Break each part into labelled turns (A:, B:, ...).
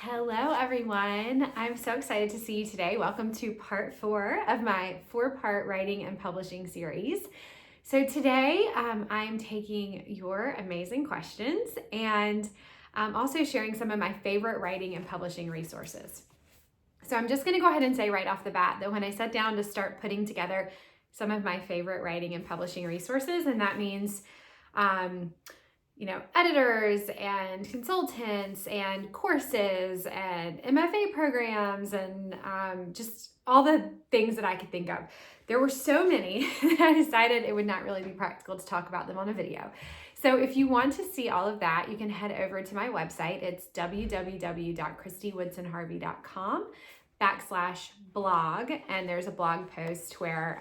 A: Hello, everyone. I'm so excited to see you today. Welcome to part 4 of my 4-part writing and publishing series. So today I'm taking your amazing questions and also sharing some of my favorite writing and publishing resources. So I'm just going to go ahead and say right off the bat that when I sat down to start putting together some of my favorite writing and publishing resources, and that means editors and consultants and courses and MFA programs and just all the things that I could think of. There were so many that I decided it would not really be practical to talk about them on a video. So if you want to see all of that, you can head over to my website. It's www.KristyWoodsonHarvey.com/blog, and there's a blog post where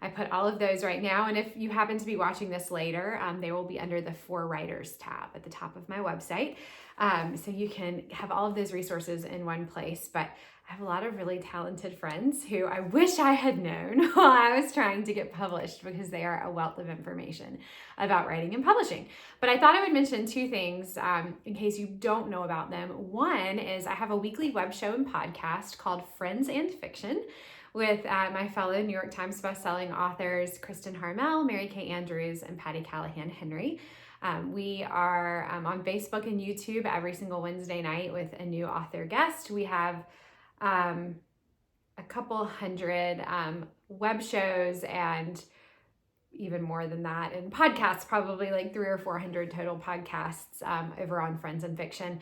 A: I put all of those right now, and if you happen to be watching this later, they will be under the For Writers tab at the top of my website, so you can have all of those resources in one place. But I have a lot of really talented friends who I wish I had known while I was trying to get published, because they are a wealth of information about writing and publishing. But I thought I would mention two things in case you don't know about them. One is I have a weekly web show and podcast called Friends and Fiction with my fellow New York Times bestselling authors, Kristen Harmel, Mary Kay Andrews, and Patty Callahan Henry. We are on Facebook and YouTube every single Wednesday night with a new author guest. We have a couple hundred web shows and even more than that in podcasts, probably like 300 or 400 total podcasts over on Friends and Fiction.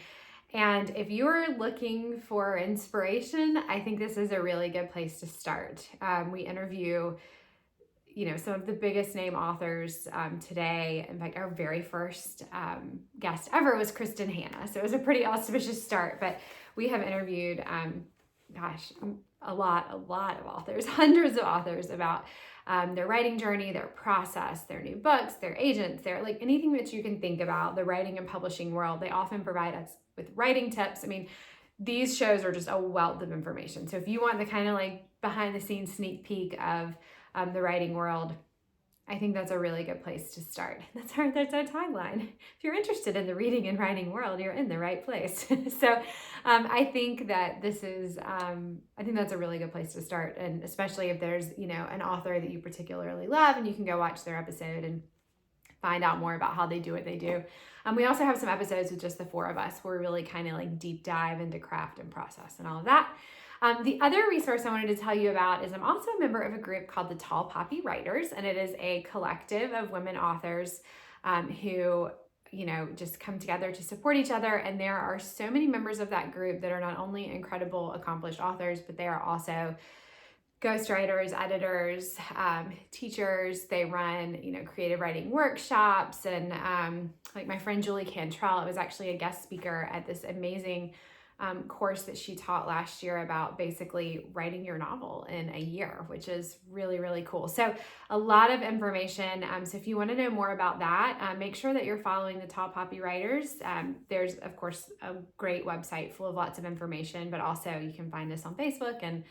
A: And if you're looking for inspiration, I think this is a really good place to start. We interview, some of the biggest name authors today. In fact, our very first guest ever was Kristen Hanna. So it was a pretty auspicious start, but we have interviewed, a lot of authors, hundreds of authors about their writing journey, their process, their new books, their agents, their anything that you can think about, the writing and publishing world. They often provide us with writing tips. I mean, these shows are just a wealth of information. So if you want the kind of behind the scenes sneak peek of the writing world, I think that's a really good place to start. That's our tagline. If you're interested in the reading and writing world, you're in the right place. So I think that this is, I think that's a really good place to start. And especially if there's, an author that you particularly love, and you can go watch their episode and find out more about how they do what they do. We also have some episodes with just the four of us where we really kind of deep dive into craft and process and all of that. The other resource I wanted to tell you about is I'm also a member of a group called the Tall Poppy Writers, and it is a collective of women authors who, just come together to support each other. And there are so many members of that group that are not only incredible, accomplished authors, but they are also ghostwriters, editors, teachers. They run, creative writing workshops. And my friend Julie Cantrell was actually a guest speaker at this amazing course that she taught last year about basically writing your novel in a year, which is really, really cool. So a lot of information. So if you want to know more about that, make sure that you're following the Tall Poppy Writers. There's, of course, a great website full of lots of information, but also you can find us on Facebook and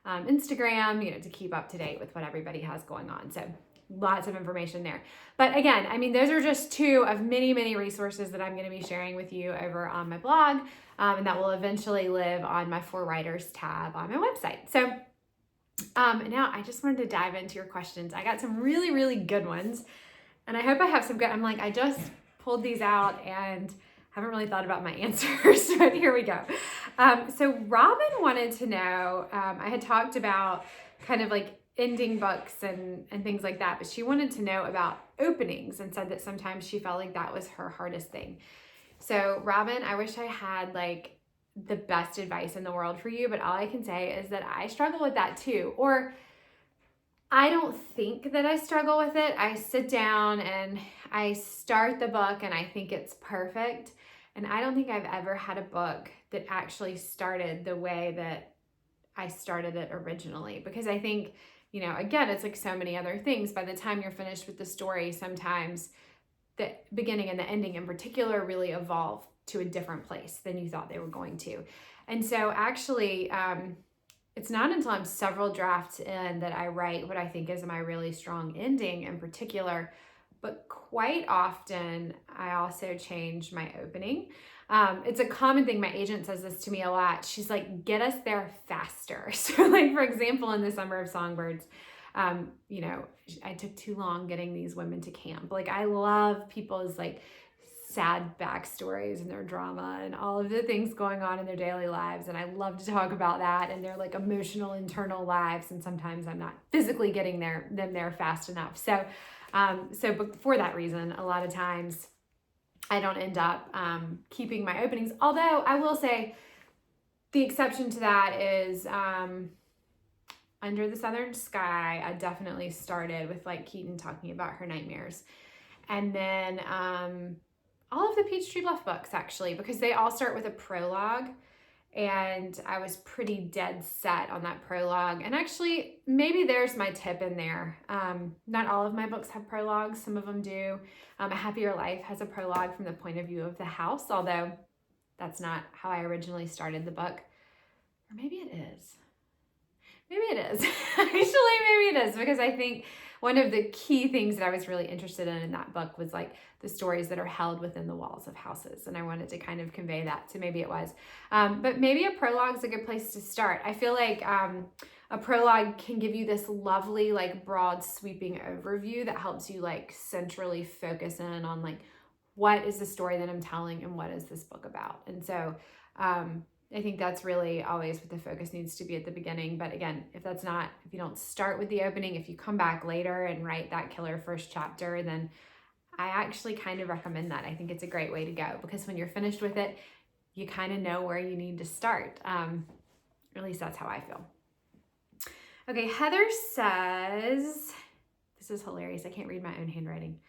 A: Instagram, to keep up to date with what everybody has going on. So lots of information there. But again, those are just two of many, many resources that I'm going to be sharing with you over on my blog, and that will eventually live on my For Writers tab on my website. So now I just wanted to dive into your questions. I got some really, really good ones, and I hope I have some good. I just pulled these out and haven't really thought about my answers, but here we go. So Robin wanted to know, I had talked about kind of ending books and things like that, but she wanted to know about openings and said that sometimes she felt like that was her hardest thing. So Robin, I wish I had the best advice in the world for you, but all I can say is that I struggle with that too. Or I don't think that I struggle with it. I sit down and I start the book and I think it's perfect. And I don't think I've ever had a book that actually started the way that I started it originally, because I think, again, it's so many other things. By the time you're finished with the story, sometimes the beginning and the ending in particular really evolve to a different place than you thought they were going to. And so actually, it's not until I'm several drafts in that I write what I think is my really strong ending in particular. But quite often, I also change my opening. It's a common thing. My agent says this to me a lot. She's like, get us there faster. So like, for example, in the Summer of Songbirds, you know, I took too long getting these women to camp. Like, I love people's like sad backstories and their drama and all of the things going on in their daily lives. And I love to talk about that and their like emotional internal lives. And sometimes I'm not physically getting them there fast enough. So, but for that reason, a lot of times I don't end up keeping my openings. Although I will say the exception to that is Under the Southern Sky. I definitely started with like Keaton talking about her nightmares. And then all of the Peachtree Bluff books, actually, because they all start with a prologue, and I was pretty dead set on that prologue. And actually, maybe there's my tip in there. Not all of my books have prologues. Some of them do. A Happier Life has a prologue from the point of view of the house, although that's not how I originally started the book. Or maybe it is. Maybe it is. Actually, maybe it is, because I think one of the key things that I was really interested in that book was like the stories that are held within the walls of houses. And I wanted to kind of convey that. So maybe it was. But maybe a prologue is a good place to start. I feel like a prologue can give you this lovely, like broad sweeping overview that helps you like centrally focus in on like, what is the story that I'm telling and what is this book about? And so, I think that's really always what the focus needs to be at the beginning. But again, if you don't start with the opening, if you come back later and write that killer first chapter, then I actually kind of recommend that. I think it's a great way to go, because when you're finished with it, you kind of know where you need to start. At least that's how I feel. Okay, Heather says, this is hilarious. I can't read my own handwriting.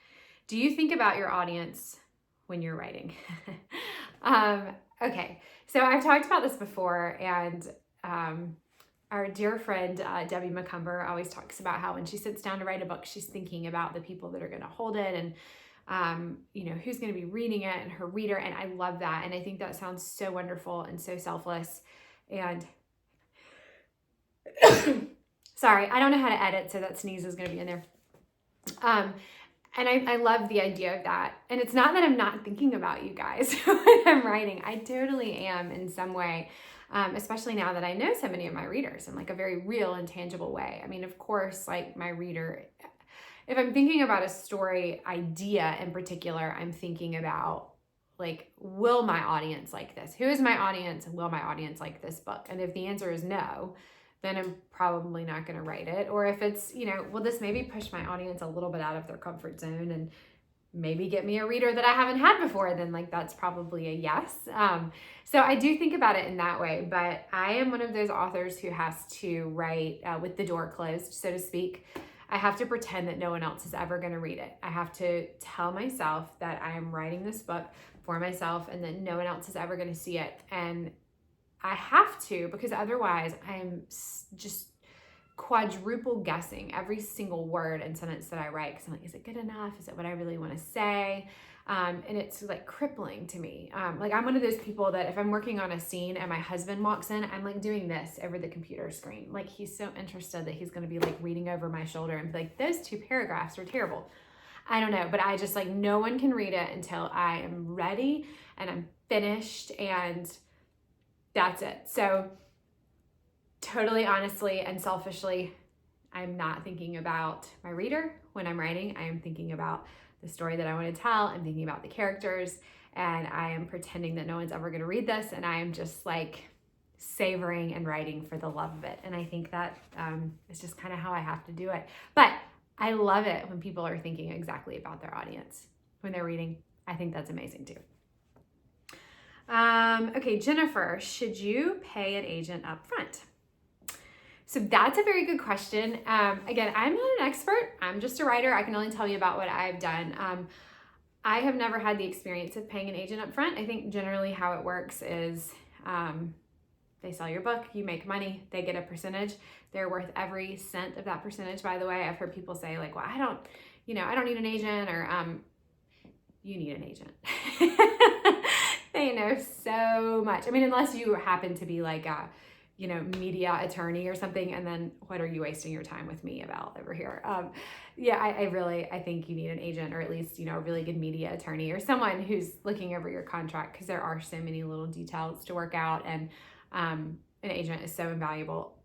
A: Do you think about your audience when you're writing? Okay, so I've talked about this before, and our dear friend Debbie McCumber always talks about how when she sits down to write a book, she's thinking about the people that are going to hold it and you know, who's going to be reading it and her reader. And I love that. And I think that sounds so wonderful and so selfless. And sorry, I don't know how to edit, so that sneeze is going to be in there. And I love the idea of that. And it's not that I'm not thinking about you guys when I'm writing. I totally am in some way, especially now that I know so many of my readers in like a very real and tangible way. I mean, of course, like my reader, if I'm thinking about a story idea in particular, I'm thinking about like, will my audience like this? Who is my audience, and will my audience like this book? And if the answer is no, then I'm probably not going to write it. Or if it's, you know, will this maybe push my audience a little bit out of their comfort zone and maybe get me a reader that I haven't had before, then like that's probably a yes. So I do think about it in that way, but I am one of those authors who has to write with the door closed, so to speak. I have to pretend that no one else is ever going to read it. I have to tell myself that I am writing this book for myself and that no one else is ever going to see it. And I have to, because otherwise I'm just quadruple guessing every single word and sentence that I write, because I'm like, is it good enough? Is it what I really want to say? And it's like crippling to me. Like I'm one of those people that if I'm working on a scene and my husband walks in, I'm like doing this over the computer screen. Like he's so interested that he's going to be like reading over my shoulder and be like, those 2 paragraphs are terrible. I don't know, but I just like, no one can read it until I am ready and I'm finished, and that's it. So totally honestly and selfishly, I'm not thinking about my reader when I'm writing. I am thinking about the story that I want to tell. I'm thinking about the characters, and I am pretending that no one's ever going to read this. And I am just like savoring and writing for the love of it. And I think that is just kind of how I have to do it. But I love it when people are thinking exactly about their audience when they're reading. I think that's amazing too. Okay, Jennifer, should you pay an agent up front? So that's a very good question. Again, I'm not an expert. I'm just a writer. I can only tell you about what I've done. I have never had the experience of paying an agent up front. I think generally how it works is they sell your book, you make money, they get a percentage. They're worth every cent of that percentage, by the way. I've heard people say like, well, I don't need an agent, or you need an agent. They know so much. I mean, unless you happen to be like media attorney or something, and then what are you wasting your time with me about over here? I think you need an agent, or at least, a really good media attorney or someone who's looking over your contract, because there are so many little details to work out, and an agent is so invaluable.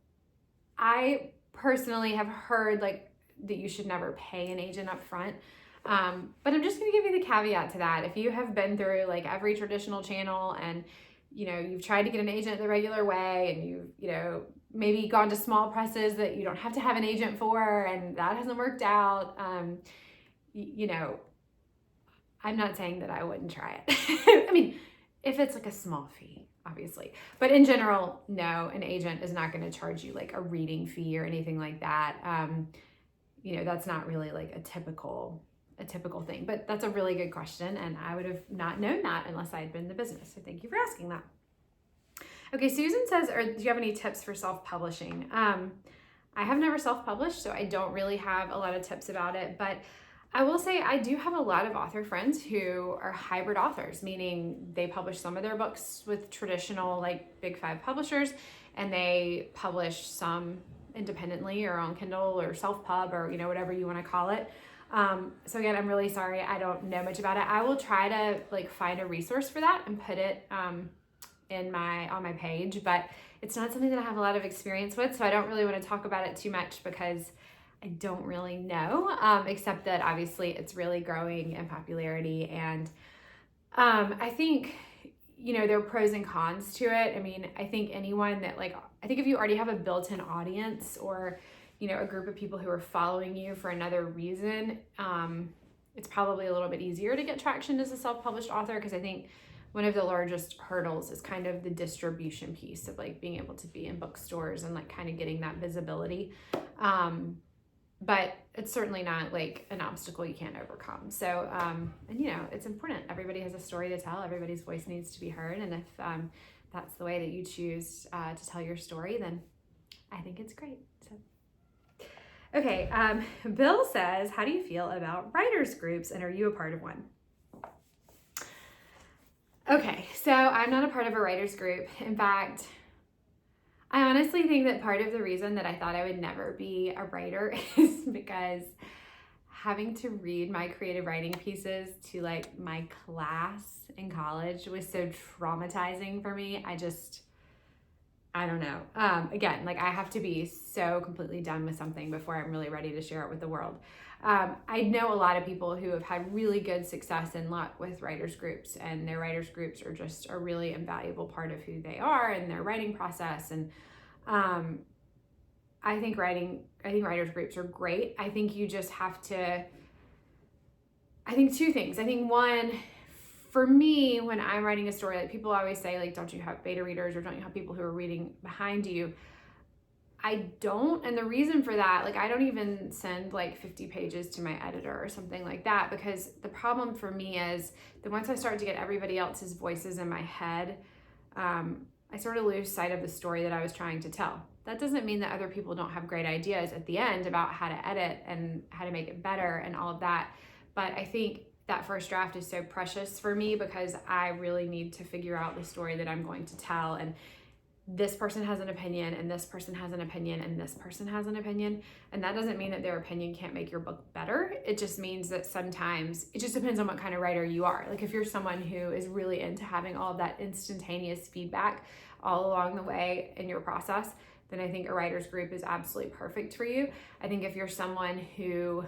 A: I personally have heard that you should never pay an agent up front. But I'm just going to give you the caveat to that. If you have been through every traditional channel, and you've tried to get an agent the regular way, and you've maybe gone to small presses that you don't have to have an agent for, and that hasn't worked out, I'm not saying that I wouldn't try it. I mean, if it's a small fee, obviously, but in general, no, an agent is not going to charge you a reading fee or anything like that. That's not really a typical thing, but that's a really good question, and I would have not known that unless I had been in the business. So thank you for asking that. Okay, Susan says, do you have any tips for self-publishing? I have never self-published, so I don't really have a lot of tips about it, but I will say I do have a lot of author friends who are hybrid authors, meaning they publish some of their books with traditional big 5 publishers, and they publish some independently or on Kindle or self-pub or whatever you want to call it. So again, I'm really sorry, I don't know much about it. I will try to find a resource for that and put it on my page, but it's not something that I have a lot of experience with, so I don't really want to talk about it too much because I don't really know, except that obviously it's really growing in popularity, and I think there are pros and cons to it. I mean, I think anyone that I think if you already have a built-in audience, or a group of people who are following you for another reason, it's probably a little bit easier to get traction as a self-published author, because I think one of the largest hurdles is kind of the distribution piece of being able to be in bookstores and kind of getting that visibility. But it's certainly not an obstacle you can't overcome. So, and it's important. Everybody has a story to tell. Everybody's voice needs to be heard. And if that's the way that you choose to tell your story, then I think it's great. So. Okay, Bill says, how do you feel about writers groups, and are you a part of one? Okay, so I'm not a part of a writers group. In fact, I honestly think that part of the reason that I thought I would never be a writer is because having to read my creative writing pieces to my class in college was so traumatizing for me. I don't know. Again, I have to be so completely done with something before I'm really ready to share it with the world. I know a lot of people who have had really good success and luck with writers groups, and their writers groups are just a really invaluable part of who they are and their writing process. And I think writers groups are great. I think you just have to, I think two things. I think one, for me, when I'm writing a story, people always say, don't you have beta readers, or don't you have people who are reading behind you? I don't, and the reason for that, I don't even send 50 pages to my editor or something like that, because the problem for me is that once I start to get everybody else's voices in my head, I sort of lose sight of the story that I was trying to tell. That doesn't mean that other people don't have great ideas at the end about how to edit and how to make it better and all of that, but I think that first draft is so precious for me because I really need to figure out the story that I'm going to tell, and this person has an opinion, and this person has an opinion, and this person has an opinion. And that doesn't mean that their opinion can't make your book better. It just means that sometimes it just depends on what kind of writer you are. If you're someone who is really into having all of that instantaneous feedback all along the way in your process, then I think a writer's group is absolutely perfect for you. I think if you're someone who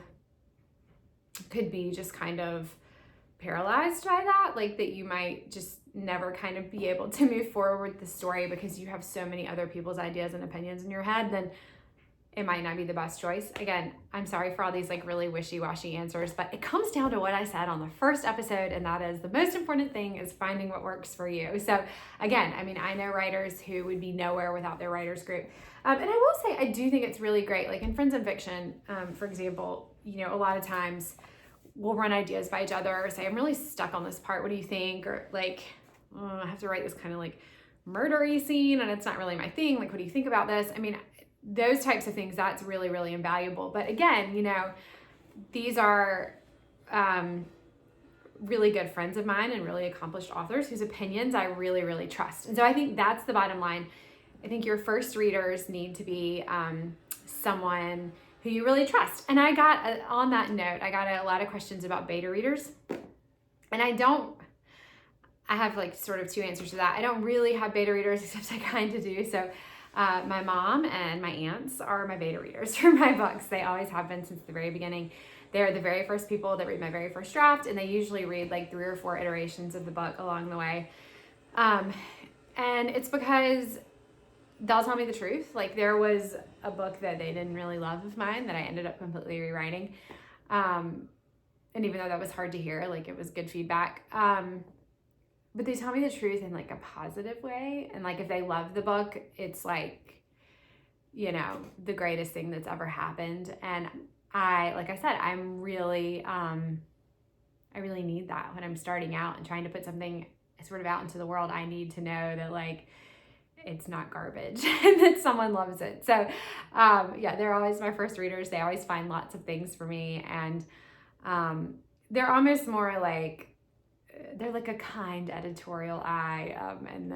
A: could be just kind of paralyzed by that, that you might just never kind of be able to move forward with the story because you have so many other people's ideas and opinions in your head, then it might not be the best choice. Again, I'm sorry for all these really wishy-washy answers, but it comes down to what I said on the first episode, and that is the most important thing is finding what works for you. So again, I know writers who would be nowhere without their writers group. And I will say, I do think it's really great. In Friends in Fiction, for example, a lot of times we'll run ideas by each other or say, I'm really stuck on this part. What do you think? Or I have to write this kind of murdery scene and it's not really my thing. What do you think about this? Those types of things, that's really, really invaluable. But again, these are really good friends of mine and really accomplished authors whose opinions I really, really trust. And so I think that's the bottom line. I think your first readers need to be someone who you really trust. And I got, on that note, I got a lot of questions about beta readers. And I have like sort of two answers to that. I don't really have beta readers, except I kind of do. So my mom and my aunts are my beta readers for my books. They always have been since the very beginning. They're the very first people that read my very first draft, and they usually read like 3 or 4 iterations of the book along the way. And it's because they'll tell me the truth. Like, there was a book that they didn't really love of mine that I ended up completely rewriting. And even though that was hard to hear, like, it was good feedback. But they tell me the truth in like a positive way. And like, if they love the book, it's like, you know, the greatest thing that's ever happened. And like I said, I really need that when I'm starting out and trying to put something sort of out into the world. I need to know that like, it's not garbage and that someone loves it. So yeah, they're always my first readers. They always find lots of things for me. And they're almost more like, they're like a kind editorial eye. And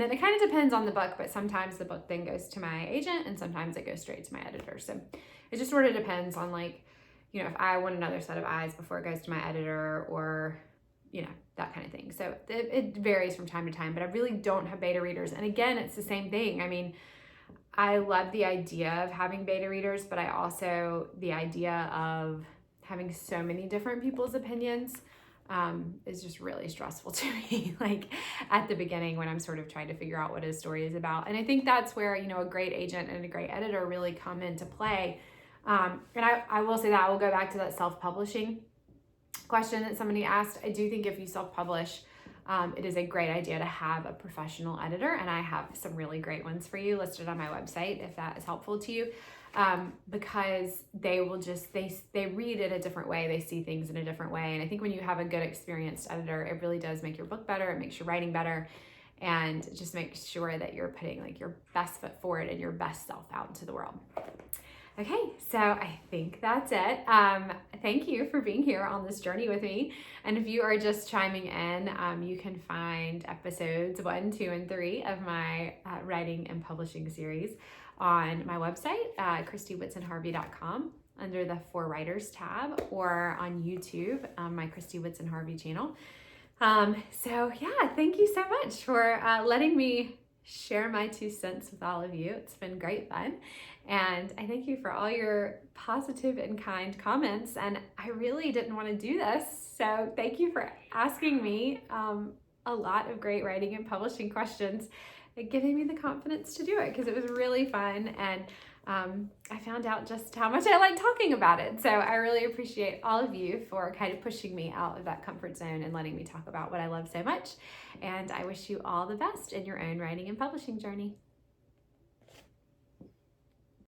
A: then it kind of depends on the book, but sometimes the book then goes to my agent and sometimes it goes straight to my editor. So it just sort of depends on like, you know, if I want another set of eyes before it goes to my editor, or, you know, that kind of thing. So it varies from time to time, but I really don't have beta readers. And again, it's the same thing. I mean, I love the idea of having beta readers, but I also, the idea of having so many different people's opinions is just really stressful to me, like at the beginning when I'm sort of trying to figure out what a story is about. And I think that's where, you know, a great agent and a great editor really come into play. And I will say that I will go back to that self-publishing question that somebody asked. I do think if you self-publish, it is a great idea to have a professional editor, and I have some really great ones for you listed on my website if that is helpful to you. Because they will just, they read it a different way. They see things in a different way. And I think when you have a good experienced editor, it really does make your book better. It makes your writing better, and just make sure that you're putting like your best foot forward and your best self out into the world. Okay, so I think that's it. Thank you for being here on this journey with me. And if you are just chiming in, you can find episodes 1, 2, and 3 of my writing and publishing series on my website, KristyWoodsonHarvey.com, under the For Writers tab, or on YouTube, my Kristy Woodson Harvey channel. So yeah, thank you so much for letting me share my 2 cents with all of you. It's been great fun. And I thank you for all your positive and kind comments. And I really didn't want to do this, so thank you for asking me a lot of great writing and publishing questions, and giving me the confidence to do it, because it was really fun. And I found out just how much I like talking about it. So I really appreciate all of you for kind of pushing me out of that comfort zone and letting me talk about what I love so much. And I wish you all the best in your own writing and publishing journey.